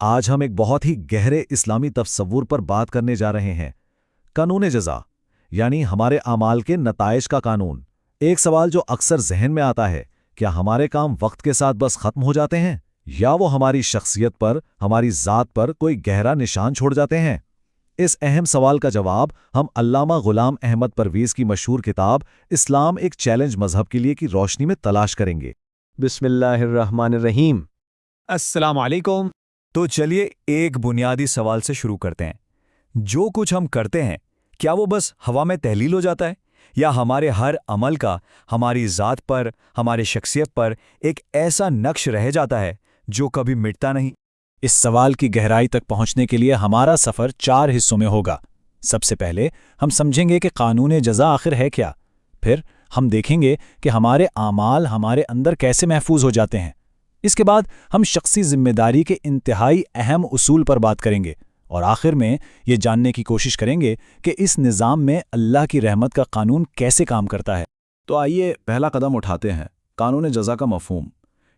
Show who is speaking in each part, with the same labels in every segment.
Speaker 1: آج ہم ایک بہت ہی گہرے اسلامی تصور پر بات کرنے جا رہے ہیں، قانون جزا، یعنی ہمارے اعمال کے نتائج کا قانون۔ ایک سوال جو اکثر ذہن میں آتا ہے، کیا ہمارے کام وقت کے ساتھ بس ختم ہو جاتے ہیں یا وہ ہماری شخصیت پر، ہماری ذات پر کوئی گہرا نشان چھوڑ جاتے ہیں؟ اس اہم سوال کا جواب ہم علامہ غلام احمد پرویز کی مشہور کتاب اسلام ایک چیلنج مذہب کے لیے کی روشنی میں تلاش کریں گے۔
Speaker 2: بسم اللہ الرحمن الرحیم۔
Speaker 3: السلام علیکم۔ تو چلیے ایک بنیادی سوال سے شروع کرتے ہیں۔ جو کچھ ہم کرتے ہیں، کیا وہ بس ہوا میں تحلیل ہو جاتا ہے، یا ہمارے ہر عمل کا ہماری ذات پر، ہماری شخصیت پر ایک ایسا نقش رہ جاتا ہے جو کبھی مٹتا نہیں؟
Speaker 4: اس سوال کی گہرائی تک پہنچنے کے لیے ہمارا سفر 4 حصوں میں ہوگا۔ سب سے پہلے ہم سمجھیں گے کہ قانون جزا آخر ہے کیا، پھر ہم دیکھیں گے کہ ہمارے اعمال ہمارے اندر کیسے محفوظ ہو جاتے ہیں، اس کے بعد ہم شخصی ذمہ داری کے انتہائی اہم اصول پر بات کریں گے، اور آخر میں یہ جاننے کی کوشش کریں گے کہ اس نظام میں اللہ کی رحمت کا قانون کیسے کام کرتا ہے۔
Speaker 1: تو آئیے پہلا قدم اٹھاتے ہیں، قانون جزا کا مفہوم۔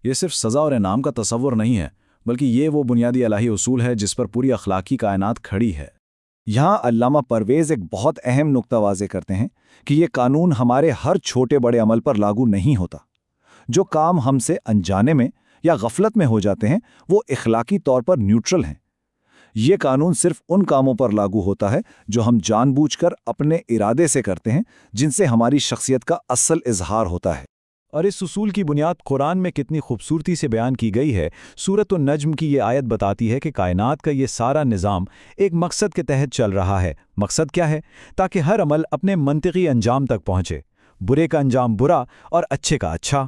Speaker 1: یہ صرف سزا اور انعام کا تصور نہیں ہے، بلکہ یہ وہ بنیادی الہی اصول ہے جس پر پوری اخلاقی کائنات کھڑی ہے۔ یہاں علامہ پرویز ایک بہت اہم نقطہ واضح کرتے ہیں کہ یہ قانون ہمارے ہر چھوٹے بڑے عمل پر لاگو نہیں ہوتا۔ جو کام ہم سے انجانے میں یا غفلت میں ہو جاتے ہیں، وہ اخلاقی طور پر نیوٹرل ہیں۔ یہ قانون صرف ان کاموں پر لاگو ہوتا ہے جو ہم جان بوجھ کر اپنے ارادے سے کرتے ہیں، جن سے ہماری شخصیت کا اصل اظہار ہوتا ہے۔
Speaker 4: اور اس اصول کی بنیاد قرآن میں کتنی خوبصورتی سے بیان کی گئی ہے۔ سورۃ النجم کی یہ آیت بتاتی ہے کہ کائنات کا یہ سارا نظام ایک مقصد کے تحت چل رہا ہے۔ مقصد کیا ہے؟ تاکہ ہر عمل اپنے منطقی انجام تک پہنچے، برے کا انجام برا اور اچھے کا اچھا۔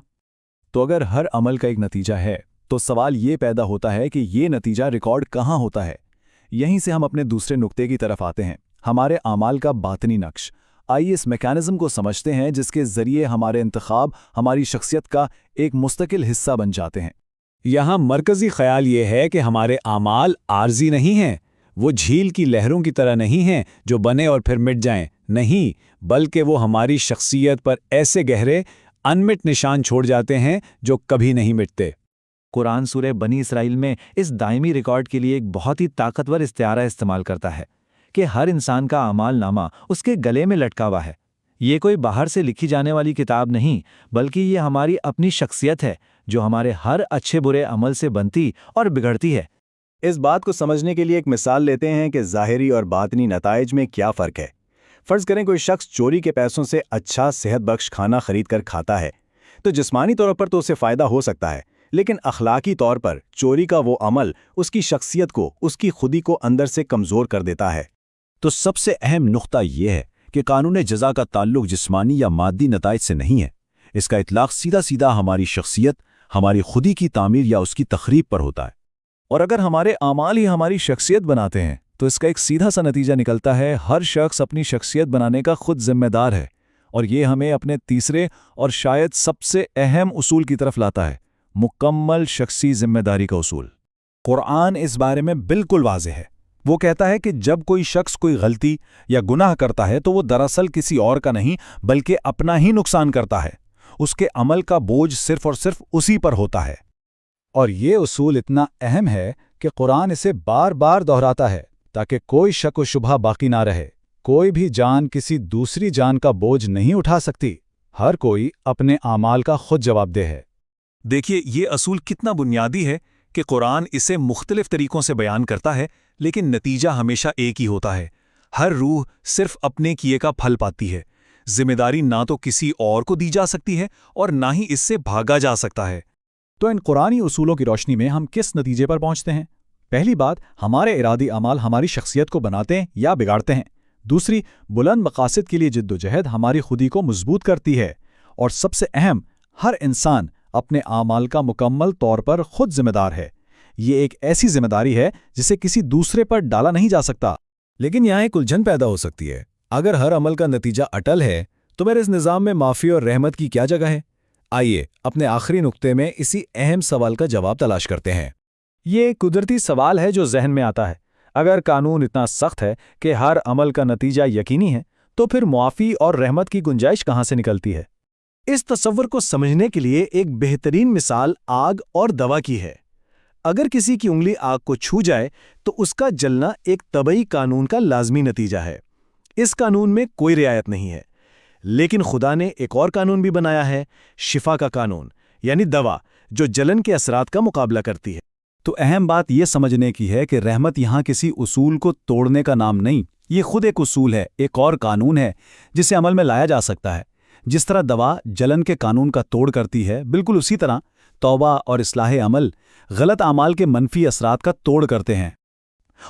Speaker 1: تو اگر ہر عمل کا ایک نتیجہ ہے، تو سوال یہ پیدا ہوتا ہے کہ یہ نتیجہ ریکارڈ کہاں ہوتا ہے؟ یہیں سے ہم اپنے دوسرے نقطے کی طرف آتے ہیں، ہمارے اعمال کا باطنی نقش۔ آئیے اس میکانزم کو سمجھتے ہیں جس کے ذریعے ہمارے انتخاب ہماری شخصیت کا ایک مستقل حصہ بن جاتے ہیں۔
Speaker 4: یہاں مرکزی خیال یہ ہے کہ ہمارے اعمال عارضی نہیں ہیں، وہ جھیل کی لہروں کی طرح نہیں ہیں جو بنے اور پھر مٹ جائیں، نہیں، بلکہ وہ ہماری شخصیت پر ایسے گہرے انمٹ نشان چھوڑ جاتے ہیں جو کبھی نہیں مٹتے۔
Speaker 1: قرآن سورہ بنی اسرائیل میں اس دائمی ریکارڈ کے لیے ایک بہت ہی طاقتور استعارہ استعمال کرتا ہے کہ ہر انسان کا اعمال نامہ اس کے گلے میں لٹکا ہوا ہے۔ یہ کوئی باہر سے لکھی جانے والی کتاب نہیں، بلکہ یہ ہماری اپنی شخصیت ہے جو ہمارے ہر اچھے برے عمل سے بنتی اور بگڑتی ہے۔
Speaker 2: اس بات کو سمجھنے کے لیے ایک مثال لیتے ہیں کہ ظاہری اور باطنی نتائج میں کیا فرق ہے۔ فرض کریں کوئی شخص چوری کے پیسوں سے اچھا صحت بخش کھانا خرید کر کھاتا ہے، تو جسمانی طور پر تو اسے فائدہ ہو سکتا ہے، لیکن اخلاقی طور پر چوری کا وہ عمل اس کی شخصیت کو، اس کی خودی کو اندر سے کمزور کر دیتا ہے۔
Speaker 4: تو سب سے اہم نقطہ یہ ہے کہ قانون جزا کا تعلق جسمانی یا مادی نتائج سے نہیں ہے۔ اس کا اطلاق سیدھا سیدھا ہماری شخصیت، ہماری خودی کی تعمیر یا اس کی تخریب پر ہوتا ہے۔
Speaker 1: اور اگر ہمارے اعمال ہی ہماری شخصیت بناتے ہیں، تو اس کا ایک سیدھا سا نتیجہ نکلتا ہے، ہر شخص اپنی شخصیت بنانے کا خود ذمہ دار ہے۔ اور یہ ہمیں اپنے تیسرے اور شاید سب سے اہم اصول کی طرف لاتا ہے، مکمل شخصی ذمہ داری کا اصول۔ قرآن اس بارے میں بالکل واضح ہے۔ وہ کہتا ہے کہ جب کوئی شخص کوئی غلطی یا گناہ کرتا ہے تو وہ دراصل کسی اور کا نہیں بلکہ اپنا ہی نقصان کرتا ہے۔ اس کے عمل کا بوجھ صرف اور صرف اسی پر ہوتا ہے۔
Speaker 4: اور یہ اصول اتنا اہم ہے کہ قرآن اسے بار بار دہراتا ہے تاکہ کوئی شک و شبہ باقی نہ رہے۔ کوئی بھی جان کسی دوسری جان کا بوجھ نہیں اٹھا سکتی، ہر کوئی اپنے اعمال کا خود جواب دہ ہے۔
Speaker 3: دیکھیے یہ اصول کتنا بنیادی ہے کہ قرآن اسے مختلف طریقوں سے بیان کرتا ہے، لیکن نتیجہ ہمیشہ ایک ہی ہوتا ہے۔ ہر روح صرف اپنے کیے کا پھل پاتی ہے۔ ذمہ داری نہ تو کسی اور کو دی جا سکتی ہے اور نہ ہی اس سے بھاگا جا سکتا ہے۔
Speaker 4: تو ان قرآنی اصولوں کی روشنی میں ہم کس نتیجے پر پہنچتے ہیں؟ پہلی بات، ہمارے ارادی اعمال ہماری شخصیت کو بناتے ہیں یا بگاڑتے ہیں۔ دوسری، بلند مقاصد کے لیے جد و جہد ہماری خودی کو مضبوط کرتی ہے۔ اور سب سے اہم، ہر انسان اپنے اعمال کا مکمل طور پر خود ذمہ دار ہے۔ یہ ایک ایسی ذمہ داری ہے جسے کسی دوسرے پر ڈالا نہیں جا سکتا۔
Speaker 1: لیکن یہاں ایک الجھن پیدا ہو سکتی ہے۔ اگر ہر عمل کا نتیجہ اٹل ہے، تو میرے اس نظام میں معافی اور رحمت کی کیا جگہ ہے؟ آئیے اپنے آخری نقطے میں اسی اہم سوال کا جواب تلاش کرتے ہیں۔
Speaker 4: یہ ایک قدرتی سوال ہے جو ذہن میں آتا ہے۔ اگر قانون اتنا سخت ہے کہ ہر عمل کا نتیجہ یقینی ہے، تو پھر معافی اور رحمت کی گنجائش کہاں سے نکلتی ہے؟
Speaker 1: اس تصور کو سمجھنے کے لیے ایک بہترین مثال آگ اور دوا کی ہے۔
Speaker 2: اگر کسی کی انگلی آگ کو چھو جائے تو اس کا جلنا ایک طبعی قانون کا لازمی نتیجہ ہے۔ اس قانون میں کوئی رعایت نہیں ہے، لیکن خدا نے ایک اور قانون بھی بنایا ہے، شفا کا قانون، یعنی دوا جو جلن کے اثرات کا مقابلہ کرتی ہے۔
Speaker 3: تو اہم بات یہ سمجھنے کی ہے کہ رحمت یہاں کسی اصول کو توڑنے کا نام نہیں، یہ خود ایک اصول ہے، ایک اور قانون ہے جسے عمل میں لایا جا سکتا ہے۔ جس طرح دوا جلن کے قانون کا توڑ کرتی ہے، بالکل اسی طرح توبہ اور اصلاح عمل غلط اعمال کے منفی اثرات کا توڑ کرتے ہیں۔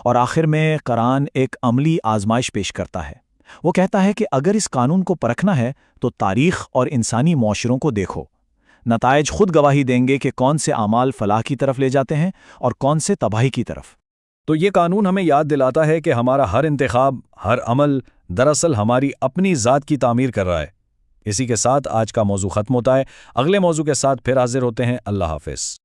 Speaker 4: اور آخر میں قرآن ایک عملی آزمائش پیش کرتا ہے۔ وہ کہتا ہے کہ اگر اس قانون کو پرکھنا ہے تو تاریخ اور انسانی معاشروں کو دیکھو۔ نتائج خود گواہی دیں گے کہ کون سے اعمال فلاح کی طرف لے جاتے ہیں اور کون سے تباہی کی طرف۔
Speaker 3: تو یہ قانون ہمیں یاد دلاتا ہے کہ ہمارا ہر انتخاب، ہر عمل دراصل ہماری اپنی ذات کی تعمیر کر رہا ہے۔ اسی کے ساتھ آج کا موضوع ختم ہوتا ہے۔ اگلے موضوع کے ساتھ پھر حاضر ہوتے ہیں۔ اللہ حافظ۔